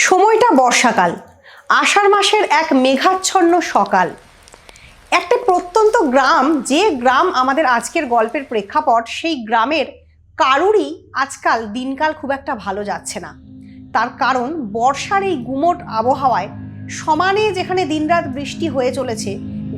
সময়টা বর্ষাকাল, আষাঢ় মাসের এক মেঘাচ্ছন্ন সকাল। একটা প্রত্যন্ত গ্রাম, যে গ্রাম আমাদের আজকের গল্পের প্রেক্ষাপট, সেই গ্রামের কারুরই আজকাল দিনকাল খুব একটা ভালো যাচ্ছে না। তার কারণ বর্ষার এই গুমোট আবহাওয়ায় সমানে যেখানে দিনরাত বৃষ্টি হয়ে চলেছে,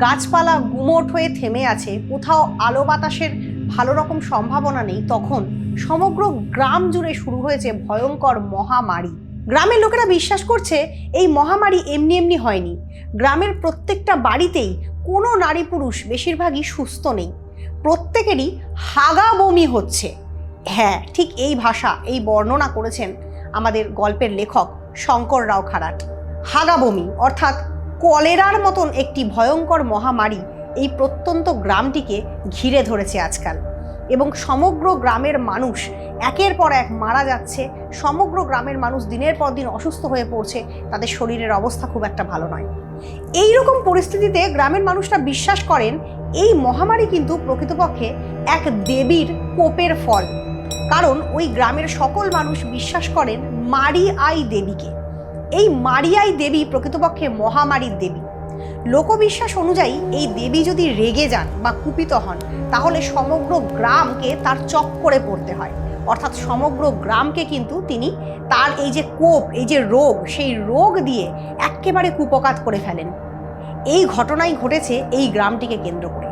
গাছপালা গুমোট হয়ে থেমে আছে, কোথাও আলো বাতাসের ভালো রকম সম্ভাবনা নেই, তখন সমগ্র গ্রাম জুড়ে শুরু হয়েছে ভয়ঙ্কর মহামারী। গ্রামের লোকেরা বিশ্বাস করছে এই মহামারী এমনি এমনি হয়নি। গ্রামের প্রত্যেকটা বাড়িতেই কোনো নারী পুরুষ বেশিরভাগই সুস্থ নেই, প্রত্যেকেরই হাগা বমি হচ্ছে। হ্যাঁ, ঠিক এই ভাষা, এই বর্ণনা করেছেন আমাদের গল্পের লেখক শঙ্কর রাও খারাট। হাগা বমি অর্থাৎ কলেরার মতন একটি ভয়ঙ্কর মহামারী এই প্রত্যন্ত গ্রামটিকে ঘিরে ধরেছে আজকাল, এবং সমগ্র গ্রামের মানুষ একের পর এক মারা যাচ্ছে। সমগ্র গ্রামের মানুষ দিনের পর দিন অসুস্থ হয়ে পড়ছে, তাদের শরীরের অবস্থা খুব একটা ভালো নয়। এই রকম পরিস্থিতিতে গ্রামের মানুষরা বিশ্বাস করেন এই মহামারী কিন্তু প্রকৃতপক্ষে এক দেবীর কোপের ফল। কারণ ওই গ্রামের সকল মানুষ বিশ্বাস করেন মারি আই দেবীকে। এই মারি আই দেবী প্রকৃতপক্ষে মহামারীর দেবী। লোকবিশ্বাস অনুযায়ী এই দেবী যদি রেগে যান বা কুপিত হন, তাহলে সমগ্র গ্রামকে তার চক্করে পড়তে হয়। অর্থাৎ সমগ্র গ্রামকে কিন্তু তিনি তার এই যে কোপ, এই যে রোগ, সেই রোগ দিয়ে একেবারে কুপকাত করে ফেলেন। এই ঘটনাই ঘটেছে এই গ্রামটিকে কেন্দ্র করে।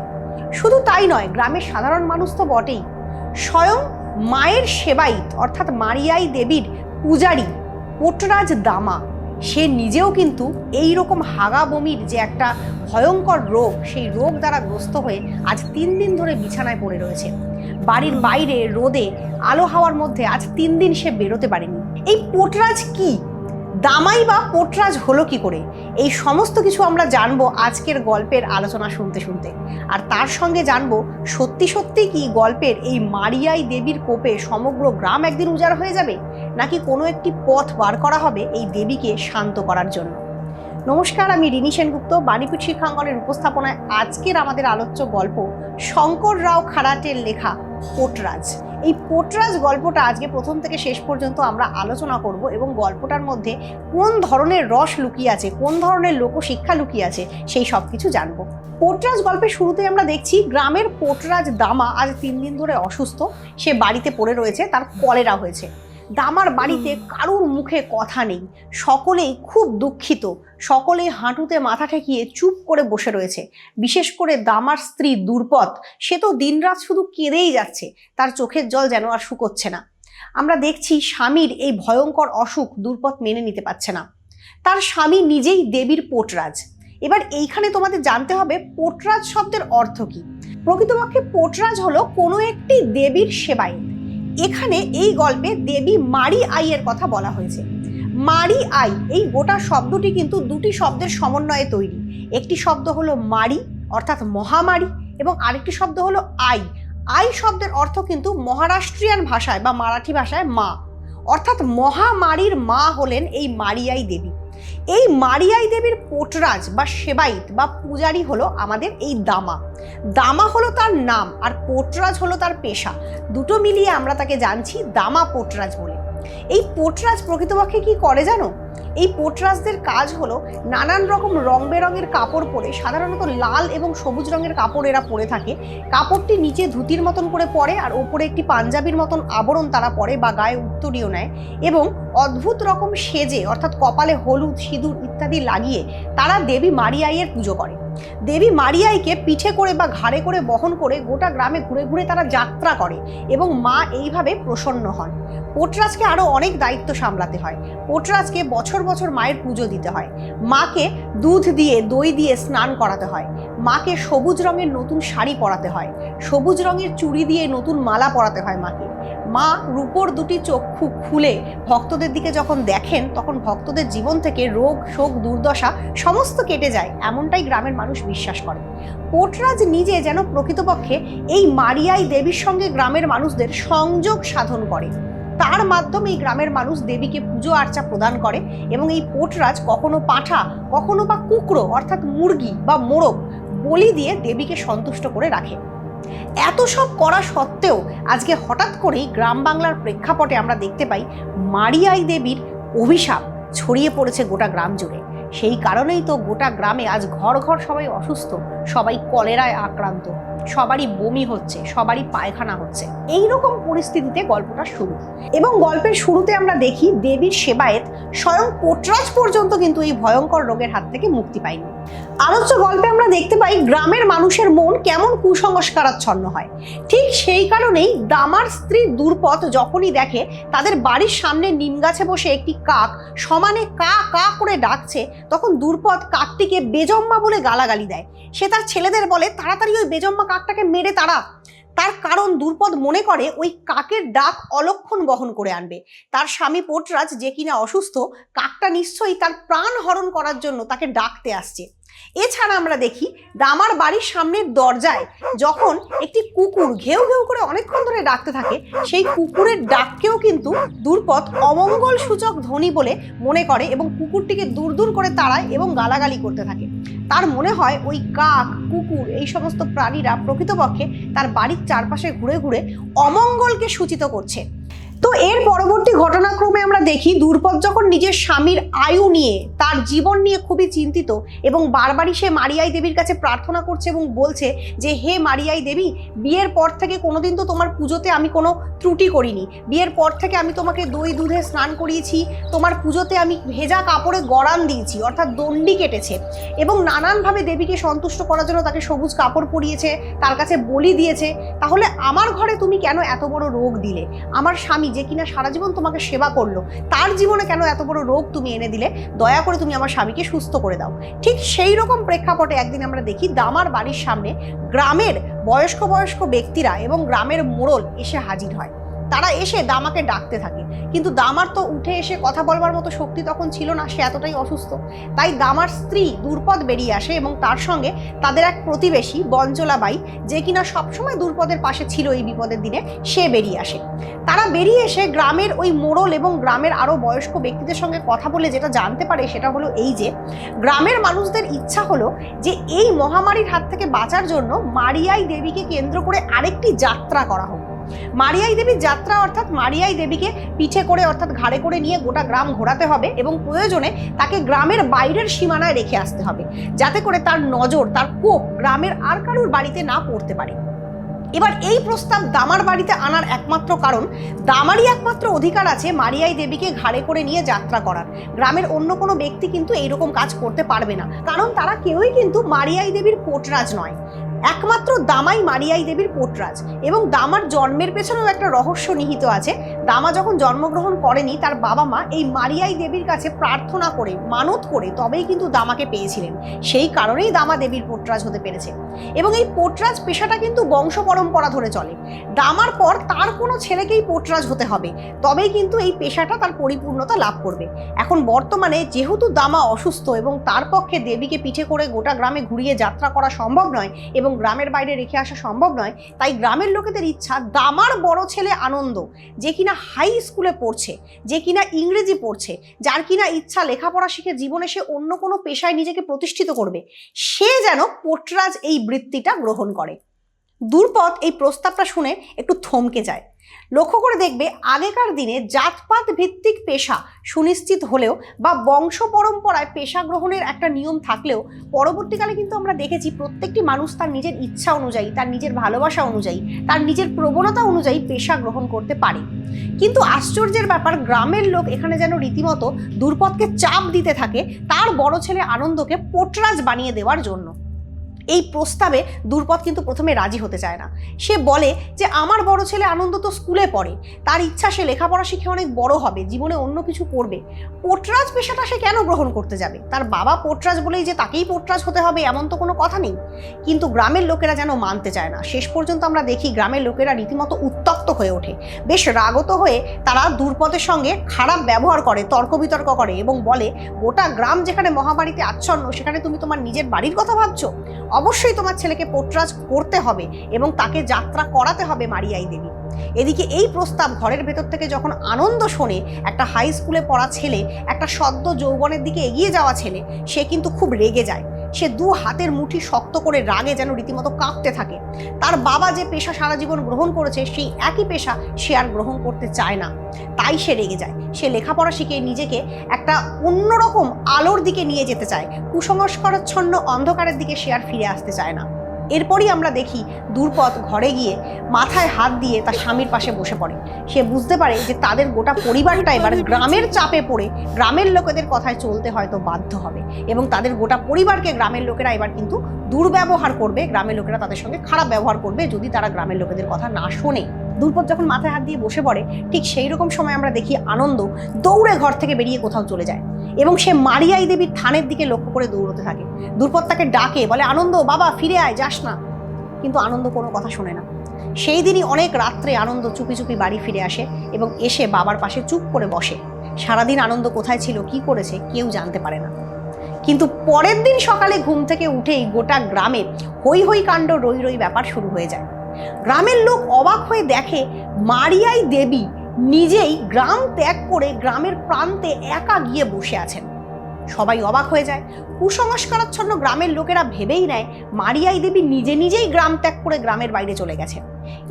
শুধু তাই নয়, গ্রামের সাধারণ মানুষ তো বটেই, স্বয়ং মায়ের সেবায়িত অর্থাৎ মারিয়াই দেবীর পূজারী পোটরাজ দামা, সে নিজেও কিন্তু এই রকম হাগা বমির যে একটা ভয়ঙ্কর রোগ, সেই রোগ দ্বারা গ্রস্ত হয়ে আজ 3 দিন ধরে বিছানায় পড়ে রয়েছে। বাড়ির বাইরে রোদে আলো হাওয়ার মধ্যে আজ 3 দিন সে বেরোতে পারেনি। এই পোটরাজ কি, দামাই বা পোটরাজ হলো কি করে, এই সমস্ত কিছু আমরা জানবো আজকের গল্পের আলোচনা শুনতে শুনতে। আর তার সঙ্গে জানবো সত্যি সত্যি কি গল্পের এই মারিয়াই দেবীর কোপে সমগ্র গ্রাম একদিন উজাড় হয়ে যাবে, নাকি কোনো একটি পথ বার করা হবে এই দেবীকে শান্ত করার জন্য। নমস্কার, আমি রিনি সেনগুপ্ত। বাণীপীঠ শিক্ষাঙ্গনের উপস্থাপনায় আজকের আমাদের আলোচ্য গল্প শঙ্কর রাও খারাটের লেখা পোটরাজ। এই পোটরাজ গল্পটা আজকে প্রথম থেকে শেষ পর্যন্ত আমরা আলোচনা করব, এবং গল্পটার মধ্যে কোন ধরনের রস লুকিয়ে আছে, কোন ধরনের লোকশিক্ষা লুকিয়ে আছে, সেই সব কিছু জানবো। পোটরাজ গল্পের শুরুতে আমরা দেখছি গ্রামের পোটরাজ দামা আজ 3 দিন ধরে অসুস্থ। সে বাড়িতে পড়ে রয়েছে, তার কলেরা হয়েছে। দামার বাড়িতে কারুর মুখে কথা নেই, সকলেই খুব দুঃখিত, সকলেই হাঁটুতে মাথা ঠেকিয়ে চুপ করে বসে রয়েছে। বিশেষ করে দামার স্ত্রী দুর্পদ, সে তো দিনরাত শুধু কেঁদেই যাচ্ছে, তার চোখের জল যেন আর শুকোচ্ছে না। আমরা দেখছি স্বামীর এই ভয়ঙ্কর অসুখ দুর্পদ মেনে নিতে পারছে না। তার স্বামী নিজেই দেবীর পোটরাজ। এবার এইখানে তোমাদের জানতে হবে পোটরাজ শব্দের অর্থ কি। প্রকৃতপক্ষে পোটরাজ হলো কোনো একটি দেবীর সেবায়িত। এখানে এই গল্পে দেবী মারি আইয়ের কথা বলা হয়েছে। মারি আই, এই গোটা শব্দটি কিন্তু দুটি শব্দের সমন্বয়ে তৈরি। একটি শব্দ হলো মারি অর্থাৎ মহামারী, এবং আরেকটি শব্দ হলো আই। আই শব্দের অর্থ কিন্তু মহারাষ্ট্রিয়ান ভাষায় বা মারাঠি ভাষায় মা, অর্থাৎ মহামারীর মা হলেন এই মারিয়াই দেবী। এই মারিয়াই দেবীর পোটরাজ বা সেবায়িত বা পূজারী হলো আমাদের এই দামা। দামা হলো তার নাম, আর পোটরাজ হলো তার পেশা। দুটো মিলিয়ে আমরা তাকে জানছি দামা পোটরাজ বলে। এই পোটরাজ প্রকৃতপক্ষে কি করে জানো? এই পোটরাজদের কাজ হলো নানান রকম রং বেরঙের কাপড় পরে, সাধারণত লাল এবং সবুজ রঙের কাপড় এরা পরে থাকে। কাপড়টি নিচে ধুতির মতন করে পরে, আর ওপরে একটি পাঞ্জাবির মতন আবরণ তারা পরে বা গায়ে উত্তরীয় নেয়, এবং অদ্ভুত রকম সেজে অর্থাৎ কপালে হলুদ, সিঁদুর ইত্যাদি লাগিয়ে তারা দেবী মারিয়াইয়ের পুজো করে। দেবী মারিয়াইকে পিঠে করে বা ঘাড়ে করে বহন করে গোটা গ্রামে ঘুরে ঘুরে তারা যাত্রা করে, এবং মা এইভাবে প্রসন্ন হন। পোটরাজকে আরও অনেক দায়িত্ব সামলাতে হয়। পোটরাজকে বছর বছর মায়ের পুজো দিতে হয়, মাকে দুধ দিয়ে দই দিয়ে স্নান করাতে হয়, মাকে সবুজ রঙের নতুন শাড়ি পরাতে হয়, সবুজ রঙের চুড়ি দিয়ে নতুন মালা পরাতে হয় মাকে। মা রূপোর দুটি চক্ষু খুলে ভক্তদের দিকে যখন দেখেন, তখন ভক্তদের জীবন থেকে রোগ শোক দুর্দশা সমস্ত কেটে যায়, এমনটাই গ্রামের মানুষ বিশ্বাস করে। পোটরাজ নিজে যেন প্রকৃতপক্ষে এই মারিয়াই দেবীর সঙ্গে গ্রামের মানুষদের সংযোগ সাধন করে। তার মাধ্যমে এই গ্রামের মানুষ দেবীকে পুজো আর্চা প্রদান করে, এবং এই পোটরাজ কখনো পাঁঠা, কখনো বা কুকড়ো অর্থাৎ মুরগি বা মোরগ বলি দিয়ে দেবীকে সন্তুষ্ট করে রাখে। এত সব করা সত্ত্বেও আজকে হঠাৎ করেই গ্রাম বাংলার প্রেক্ষাপটে আমরা দেখতে পাই মারিয়াই দেবীর অভিশাপ ছড়িয়ে পড়েছে গোটা গ্রাম জুড়ে। সেই কারণেই তো গোটা গ্রামে আজ ঘর ঘর সবাই অসুস্থ, সবাই কলেরায় আক্রান্ত, সবারই বমি হচ্ছে, সবারই পায়খানা হচ্ছে। এইরকম পরিস্থিতিতে গল্পটা শুরু। এবং গল্পের শুরুতে আমরা দেখি দেবীর সেবায়েত স্বয়ং পোটরাজ পর্যন্ত কিন্তু এই ভয়ঙ্কর রোগের হাত থেকে মুক্তি পায়নি। আলোচ্য গল্পে আমরা দেখতে পাই গ্রামের মানুষের মন কেমন কুসংস্কারাচ্ছন্ন হয়। ঠিক সেই কারণেই দামার স্ত্রী দুর্পদ যখনই দেখে তাদের বাড়ির সামনে নিম গাছে বসে একটি কাক সমানে কা কা করে ডাকছে, তখন দুর্পদ কাকটিকে বেজম্মা বলে গালাগালি দেয়। সে তার ছেলেদের বলে, তাড়াতাড়ি ওই বেজম্মা কাকটাকে মেরে তাড়া। তার কারণ দুর্পদ মনে করে ওই কাকের ডাক অলক্ষণ বহন করে আনবে। তার স্বামী পোটরাজ যে কিনা অসুস্থ, কাকটা নিশ্চয়ই তার প্রাণ হরণ করার জন্য তাকে ডাকতে আসছে। এছাড়া আমরা দেখি দামার বাড়ির সামনের দরজায় যখন একটি কুকুর ঘেউ ঘেউ করে অনেকক্ষণ ধরে ডাকতে থাকে, সেই কুকুরের ডাককেও কিন্তু দুর্পদ অমঙ্গল সূচক ধ্বনি বলে মনে করে এবং কুকুরটিকে দূর দূর করে তাড়ায় এবং গালাগালি করতে থাকে। তার মনে হয় ওই কাক, কুকুর এই সমস্ত প্রাণীরা প্রকৃতপক্ষে তার বাড়ির চারপাশে ঘুরে ঘুরে অমঙ্গলকে সূচিত করছে। তো এর পরবর্তী ঘটনাক্রমে আমরা দেখি দুর্পদ যখন নিজের স্বামীর আয়ু নিয়ে, তার জীবন নিয়ে খুবই চিন্তিত এবং বারবারই সে মারিয়াই দেবীর কাছে প্রার্থনা করছে এবং বলছে যে, হে মারিয়াই দেবী, বিয়ের পর থেকে কোনোদিন তো তোমার পুজোতে আমি কোনো ত্রুটি করিনি। বিয়ের পর থেকে আমি তোমাকে দই দুধে স্নান করিয়েছি, তোমার পুজোতে আমি ভেজা কাপড়ে গড়ান দিয়েছি অর্থাৎ দণ্ডি কেটেছে এবং নানানভাবে দেবীকে সন্তুষ্ট করার জন্য তাকে সবুজ কাপড় পরিয়েছে, তার কাছে বলি দিয়েছে। তাহলে আমার ঘরে তুমি কেন এত বড় রোগ দিলে? আমার স্বামী যে কিনা সারা জীবন তোমাকে সেবা করলো, তার জীবনে কেন এত বড় রোগ তুমি এনে দিলে? দয়া করে তুমি আমার স্বামীকে সুস্থ করে দাও। ঠিক সেই রকম প্রেক্ষাপটে একদিন আমরা দেখি দামার বাড়ির সামনে গ্রামের বয়স্ক ব্যক্তিরা এবং গ্রামের মোড়ল এসে হাজির হয়। তারা এসে দামাকে ডাকতে থাকে, কিন্তু দামার তো উঠে এসে কথা বলবার মতো শক্তি তখন ছিল না, সে এতটাই অসুস্থ। তাই দামার স্ত্রী দুর্পদ বেরিয়ে আসে এবং তার সঙ্গে তাদের এক প্রতিবেশী বঞ্চলাবাই, যে কিনা সবসময় দুর্পদের পাশে ছিল এই বিপদের দিনে, সে বেরিয়ে আসে। তারা বেরিয়ে এসে গ্রামের ওই মোড়ল এবং গ্রামের আরও বয়স্ক ব্যক্তিদের সঙ্গে কথা বলে যেটা জানতে পারে সেটা হলো এই যে, গ্রামের মানুষদের ইচ্ছা হলো যে এই মহামারীর হাত থেকে বাঁচার জন্য মারিয়াই দেবীকে কেন্দ্র করে আরেকটি যাত্রা করা হোক। মারিয়াই দেবীর যাত্রা অর্থাৎ মারিয়াই দেবীকে পিঠে করে অর্থাৎ ঘাড়ে করে নিয়ে গোটা গ্রাম ঘোরাতে হবে এবং প্রয়োজনে তাকে গ্রামের বাইরের সীমানায় রেখে আসতে হবে, যাতে করে তার নজর, তার কোপ গ্রামের আর কারুর বাড়িতে না পড়তে পারে। এবার এই প্রস্তাব দামার বাড়িতে আনার একমাত্র কারণ, দামারই একমাত্র অধিকার আছে মারিয়াই দেবীকে ঘাড়ে করে নিয়ে যাত্রা করার। গ্রামের অন্য কোনো ব্যক্তি কিন্তু এইরকম কাজ করতে পারবে না, কারণ তারা কেউই কিন্তু মারিয়াই দেবীর পোটরাজ নয়। একমাত্র দামাই মারিয়াই দেবীর পোটরাজ। এবং দামার জন্মের পেছনেও একটা রহস্য নিহিত আছে। দামা যখন জন্মগ্রহণ করেনি, তার বাবা মা এই মারিয়াই দেবীর কাছে প্রার্থনা করে, মানত করে তবেই কিন্তু দামাকে পেয়েছিলেন। সেই কারণেই দামা দেবীর পোটরাজ হতে পেরেছে। এবং এই পোটরাজ পেশাটা কিন্তু বংশ পরম্পরা ধরে চলে। দামার পর তার কোনো ছেলেকেই পোটরাজ হতে হবে, তবেই কিন্তু এই পেশাটা তার পরিপূর্ণতা লাভ করবে। এখন বর্তমানে যেহেতু দামা অসুস্থ এবং তার পক্ষে দেবীকে পিঠে করে গোটা গ্রামে ঘুরিয়ে যাত্রা করা সম্ভব নয় এবং গ্রামের বাইরে রেখে আসা সম্ভব নয়, তাই গ্রামের লোকেদের ইচ্ছা দামার বড় ছেলে আনন্দ, যে কিনা হাই স্কুলে পড়ছে, যে কিনা ইংরেজি পড়ছে, যার কিনা ইচ্ছা লেখাপড়া শিখে জীবনে সে অন্য কোনো পেশায় নিজেকে প্রতিষ্ঠিত করবে, সে যেন পোটরাজ এই বৃত্তিটা গ্রহণ করে। দুর্পদ এই প্রস্তাবটা শুনে একটু থমকে যায়। লক্ষ্য করে দেখবে, আগেকার দিনে জাতপাত ভিত্তিক পেশা সুনিশ্চিত হলেও বা বংশ পরম্পরায় পেশা গ্রহণের একটা নিয়ম থাকলেও, পরবর্তীকালে কিন্তু আমরা দেখেছি প্রত্যেকটি মানুষ তার নিজের ইচ্ছা অনুযায়ী, তার নিজের ভালোবাসা অনুযায়ী, তার নিজের প্রবণতা অনুযায়ী পেশা গ্রহণ করতে পারে। কিন্তু আশ্চর্যের ব্যাপার, গ্রামের লোক এখানে যেন রীতিমতো দুর্পদকে চাপ দিতে থাকে তার বড় ছেলে আনন্দকে পোটরাজ বানিয়ে দেওয়ার জন্য। এই প্রস্তাবে দুর্পদ কিন্তু প্রথমে রাজি হতে চায় না। সে বলে যে আমার বড় ছেলে আনন্দ তো স্কুলে পড়ে, তার ইচ্ছা সে লেখাপড়া শিখে অনেক বড় হবে, জীবনে অন্য কিছু করবে, পোটরাজ পেশাটা সে কেন গ্রহণ করতে যাবে? তার বাবা পোটরাজ বলেই যে তাকেই পোটরাজ হতে হবে এমন তো কোনো কথা নেই। কিন্তু গ্রামের লোকেরা যেন মানতে চায় না। শেষ পর্যন্ত আমরা দেখি গ্রামের লোকেরা রীতিমতো উত্তপ্ত হয়ে ওঠে, বেশ রাগত হয়ে তারা দুর্পদের সঙ্গে খারাপ ব্যবহার করে, তর্ক বিতর্ক করে এবং বলে, গোটা গ্রাম যেখানে মহামারীতে আচ্ছন্ন, সেখানে তুমি তোমার নিজের বাড়ির কথা ভাবছো? অবশ্যই তোমার ছেলেকে পোটরাজ করতে হবে এবং তাকে যাত্রা করাতে হবে মারিয়াই দেবী। এদিকে এই প্রস্তাব ঘরের ভেতর থেকে যখন আনন্দ শোনে, একটা হাই স্কুলে পড়া ছেলে, একটা সদ্য যৌবনের দিকে এগিয়ে যাওয়া ছেলে, সে কিন্তু খুব রেগে যায়। সে দু হাতের মুঠি শক্ত করে রাগে যেন রীতিমতো কাঁপতে থাকে। তার বাবা যে পেশা সারা জীবন গ্রহণ করেছে সেই একই পেশা সে আর গ্রহণ করতে চায় না, তাই সে রেগে যায়। সে লেখাপড়া শিখে নিজেকে একটা অন্যরকম আলোর দিকে নিয়ে যেতে চায়, কুসংস্কারাচ্ছন্ন অন্ধকারের দিকে সে আর ফিরে আসতে চায় না। এরপরই আমরা দেখি দ্রুপদ ঘরে গিয়ে মাথায় হাত দিয়ে তার স্বামীর পাশে বসে পড়ে। সে বুঝতে পারে যে তাদের গোটা পরিবারটা এবার গ্রামের চাপে পড়ে গ্রামের লোকেদের কথায় চলতে হয়তো বাধ্য হবে, এবং তাদের গোটা পরিবারকে গ্রামের লোকেরা এবার কিন্তু দুর্ব্যবহার করবে, গ্রামের লোকেরা তাদের সঙ্গে খারাপ ব্যবহার করবে যদি তারা গ্রামের লোকেদের কথা না শোনে। দ্রুপদ যখন মাথায় হাত দিয়ে বসে পড়ে, ঠিক সেই রকম সময় আমরা দেখি আনন্দ দৌড়ে ঘর থেকে বেরিয়ে কোথাও চলে যায় এবং সে মারিয়াই দেবীর থানের দিকে লক্ষ্য করে দৌড়তে থাকে। দ্রুপদ তাকে ডাকে, বলে, আনন্দ বাবা ফিরে আয়, যাস না। কিন্তু আনন্দ কোনো কথা শোনে না। সেই দিনই অনেক রাত্রে আনন্দ চুপি চুপি বাড়ি ফিরে আসে এবং এসে বাবার পাশে চুপ করে বসে। সারাদিন আনন্দ কোথায় ছিল, কি করেছে কেউ জানতে পারে না। কিন্তু পরের দিন সকালে ঘুম থেকে উঠেই গোটা গ্রামে হই হই কাণ্ড, রই রই ব্যাপার শুরু হয়ে যায়। গ্রামের লোক অবাক হয়ে দেখে মারিয়াই দেবী নিজেই গ্রাম ত্যাগ করে গ্রামের প্রান্তে একা গিয়ে বসে আছেন। সবাই অবাক হয়ে যায়। কুসংস্কারাচ্ছন্ন গ্রামের লোকেরা ভেবেই নেয় মারিয়াই দেবী নিজে নিজেই গ্রাম ত্যাগ করে গ্রামের বাইরে চলে গেছেন।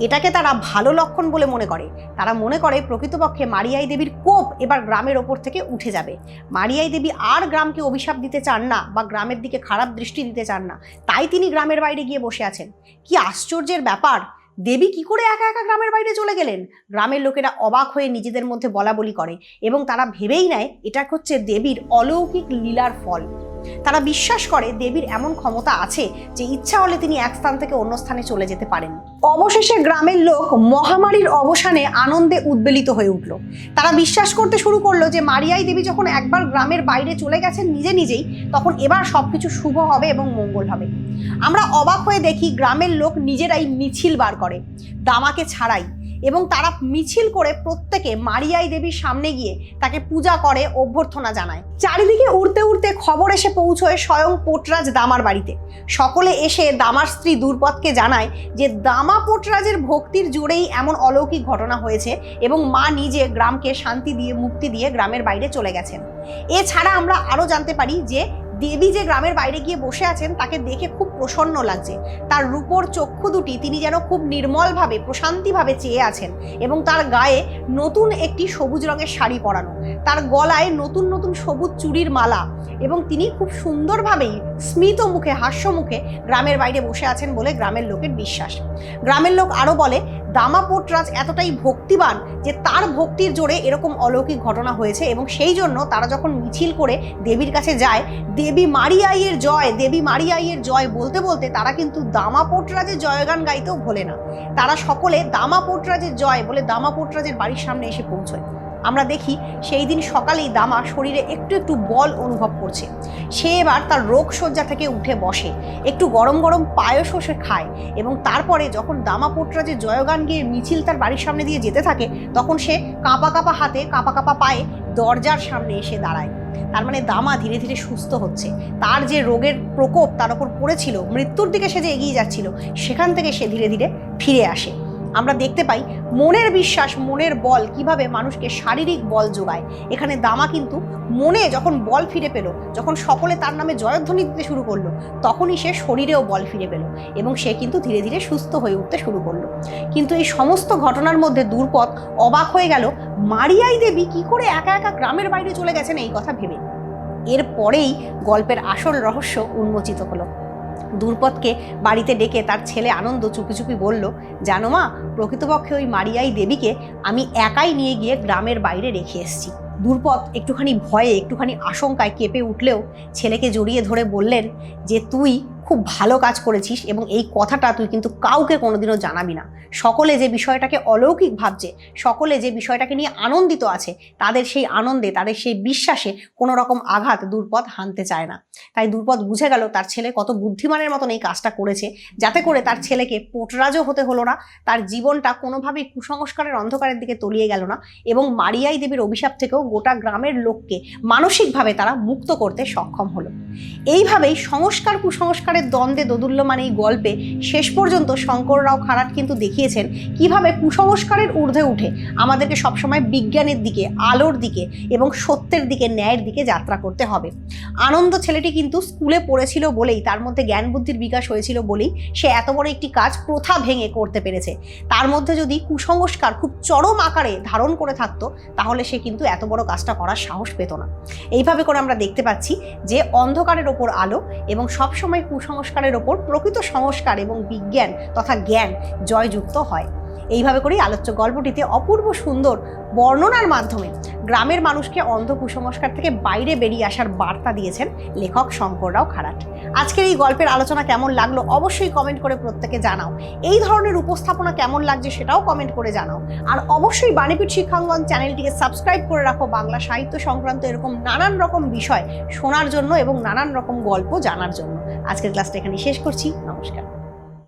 এটাকে তারা ভালো লক্ষণ বলে মনে করে। তারা মনে করে প্রকৃতপক্ষে মারিয়াই দেবীর কোপ এবার গ্রামের ওপর থেকে উঠে যাবে। মারিয়াই দেবী আর গ্রামকে অভিশাপ দিতে চান না বা গ্রামের দিকে খারাপ দৃষ্টি দিতে চান না, তাই তিনি গ্রামের বাইরে গিয়ে বসে আছেন। কি আশ্চর্যের ব্যাপার, দেবী কি করে একা একা গ্রামের বাইরে চলে গেলেন? গ্রামের লোকেরা অবাক হয়ে নিজেদের মধ্যে বলা বলি করে এবং তারা ভেবেই নেয় এটা হচ্ছে দেবীর অলৌকিক লীলার ফল। তারা বিশ্বাস করে দেবীর এমন ক্ষমতা আছে যে ইচ্ছা হলে তিনি এক স্থান থেকে অন্য স্থানে চলে যেতে পারেন। অবশেষে গ্রামের লোক মহামারীর অবসানে আনন্দে উদ্বেলিত হয়ে উঠল। তারা বিশ্বাস করতে শুরু করলো যে মারিয়াই দেবী যখন একবার গ্রামের বাইরে চলে গেছেন নিজে নিজেই, তখন এবার সবকিছু শুভ হবে এবং মঙ্গল হবে। আমরা অবাক হয়ে দেখি গ্রামের লোক নিজেরাই মিছিল বার করে, দামাকে ছাড়াই, এবং তারা মিছিল করে প্রত্যেকে মারিয়াই দেবীর সামনে গিয়ে তাকে পূজা করে, অভ্যর্থনা জানায়। চারিদিকে উড়তে উড়তে খবর এসে পৌঁছয় স্বয়ং পোটরাজ দামার বাড়িতে। সকলে এসে দামার স্ত্রী দ্রুপদকে জানায় যে দামা পোটরাজের ভক্তির জোরেই এমন অলৌকিক ঘটনা হয়েছে এবং মা নিজে গ্রামকে শান্তি দিয়ে মুক্তি দিয়ে গ্রামের বাইরে চলে গেছেন। এছাড়া আমরা আরও জানতে পারি যে দেবী যে গ্রামের বাইরে গিয়ে বসে আছেন তাকে দেখে খুব প্রসন্ন লাগছে। তার রূপোর চক্ষু দুটি তিনি যেন খুব নির্মলভাবে প্রশান্তিভাবে চেয়ে আছেন এবং তার গায়ে নতুন একটি সবুজ রঙের শাড়ি পরানো, তার গলায় নতুন নতুন সবুজ চুড়ির মালা, এবং তিনি খুব সুন্দরভাবেই স্মিত মুখে হাস্য মুখে গ্রামের বাইরে বসে আছেন বলে গ্রামের লোকের বিশ্বাস। গ্রামের লোক আরও বলে দামা পোটরাজ এতটাই ভক্তিবান যে তার ভক্তির জোরে এরকম অলৌকিক ঘটনা হয়েছে, এবং সেই জন্য তারা যখন মিছিল করে দেবীর কাছে যায়, দেবী মারিয়াইয়ের জয়, দেবী মারিয়াইয়ের জয় বলতে বলতে তারা কিন্তু দামা পোটরাজের জয়গান গাইতেও ভোলে না। তারা সকলে দামা পোটরাজের জয় বলে দামা পোটরাজের বাড়ির সামনে এসে পৌঁছয়। আমরা দেখি সেই দিন সকালেই দামা শরীরে একটু একটু বল অনুভব করছে। সে এবার তার রোগশয্যা থেকে উঠে বসে, একটু গরম গরম পায়সও সে খায়, এবং তারপরে যখন দামা পোটরাজের জয়গান গিয়ে মিছিল তার বাড়ির সামনে দিয়ে যেতে থাকে, তখন সে কাঁপা কাঁপা হাতে কাঁপা কাঁপা পায়ে দরজার সামনে এসে দাঁড়ায়। তার মানে দামা ধীরে ধীরে সুস্থ হচ্ছে। তার যে রোগের প্রকোপ তার ওপর পড়েছিল, মৃত্যুর দিকে সে যে এগিয়ে যাচ্ছিল, সেখান থেকে সে ধীরে ধীরে ফিরে আসে। আমরা দেখতে পাই মনের বিশ্বাস, মনের বল কিভাবে মানুষকে শারীরিক বল যোগায়। এখানে দামা কিন্তু মনে যখন বল ফিরে পেল, যখন সকলে তার নামে জয়ধ্বনি দিতে শুরু করলো, তখনই সে শরীরেও বল ফিরে পেল এবং সে কিন্তু ধীরে ধীরে সুস্থ হয়ে উঠতে শুরু করলো। কিন্তু এই সমস্ত ঘটনার মধ্যে দ্রুপদ অবাক হয়ে গেল মারিয়াই দেবী কি করে একা একা গ্রামের বাইরে চলে গেছেন এই কথা ভেবে। এরপরেই গল্পের আসল রহস্য উন্মোচিত হলো। দ্রুপদকে বাড়িতে ডেকে তার ছেলে আনন্দ চুপি চুপি বলল, জানো মা, প্রকৃতপক্ষে ওই মারিয়াই দেবীকে আমি একাই নিয়ে গিয়ে গ্রামের বাইরে রেখে এসেছি। দ্রুপদ একটুখানি ভয়ে, একটুখানি আশঙ্কায় কেঁপে উঠলেও ছেলেকে জড়িয়ে ধরে বললেন যে তুই খুব ভালো কাজ করেছিস এবং এই কথাটা তুই কিন্তু কাউকে কোনোদিনও জানাবি না। সকলে যে বিষয়টাকে অলৌকিক ভাবছে, সকলে যে বিষয়টাকে নিয়ে আনন্দিত আছে, তাদের সেই আনন্দে, তাদের সেই বিশ্বাসে কোনো রকম আঘাত দ্রুপদ হানতে চায় না। তাই দ্রুপদ বুঝে গেল তার ছেলে কত বুদ্ধিমানের মতন এই কাজটা করেছে, যাতে করে তার ছেলেকে পোটরাজও হতে হলো না, তার জীবনটা কোনোভাবেই কুসংস্কারের অন্ধকারের দিকে তলিয়ে গেল না, এবং মারিয়াই দেবীর অভিশাপ থেকেও গোটা গ্রামের লোককে মানসিকভাবে তারা মুক্ত করতে সক্ষম হলো। এইভাবেই সংস্কার কুসংস্কারের কুসংস্কারের দ্বন্দ্বে দোদুল্যমান এই গল্পে শেষ পর্যন্ত শঙ্কররাও খারাট কিন্তু দেখিয়েছেন কিভাবে কুসংস্কারের ঊর্ধ্বে উঠে আমাদেরকে সবসময় বিজ্ঞানের দিকে, আলোর দিকে এবং সত্যের দিকে, ন্যায়ের দিকে যাত্রা করতে হবে। আনন্দ ছেলেটি কিন্তু স্কুলে পড়েছিল বলেই, তার মধ্যে জ্ঞান বুদ্ধির বিকাশ হয়েছিল বলেই সে এত বড় একটি কাজ প্রথা ভেঙে করতে পেরেছে। তার মধ্যে যদি কুসংস্কার খুব চরম আকারে ধারণ করে থাকতো তাহলে সে কিন্তু এত বড় কাজটা করার সাহস পেত না। এইভাবে করে আমরা দেখতে পাচ্ছি যে অন্ধকারের ওপর আলো এবং সবসময় কুসংস্কারের ওপর প্রকৃত সংস্কার এবং বিজ্ঞান তথা জ্ঞান জয়যুক্ত হয়। এইভাবে করেই আলোচ্য গল্পটিতে অপূর্ব সুন্দর বর্ণনার মাধ্যমে গ্রামের মানুষকে অন্ধ কুসংস্কার থেকে বাইরে বেরিয়ে আসার বার্তা দিয়েছেন লেখক শঙ্কররাও খারাট। আজকের এই গল্পের আলোচনা কেমন লাগলো অবশ্যই কমেন্ট করে প্রত্যেকে জানাও। এই ধরনের উপস্থাপনা কেমন লাগছে সেটাও কমেন্ট করে জানাও। আর অবশ্যই বাণীপীঠ শিক্ষাঙ্গন চ্যানেলটিকে সাবস্ক্রাইব করে রাখো বাংলা সাহিত্য সংক্রান্ত এরকম নানান রকম বিষয় শোনার জন্য এবং নানান রকম গল্প জানার জন্য। আজকের ক্লাসটা এখানে শেষ করছি। নমস্কার।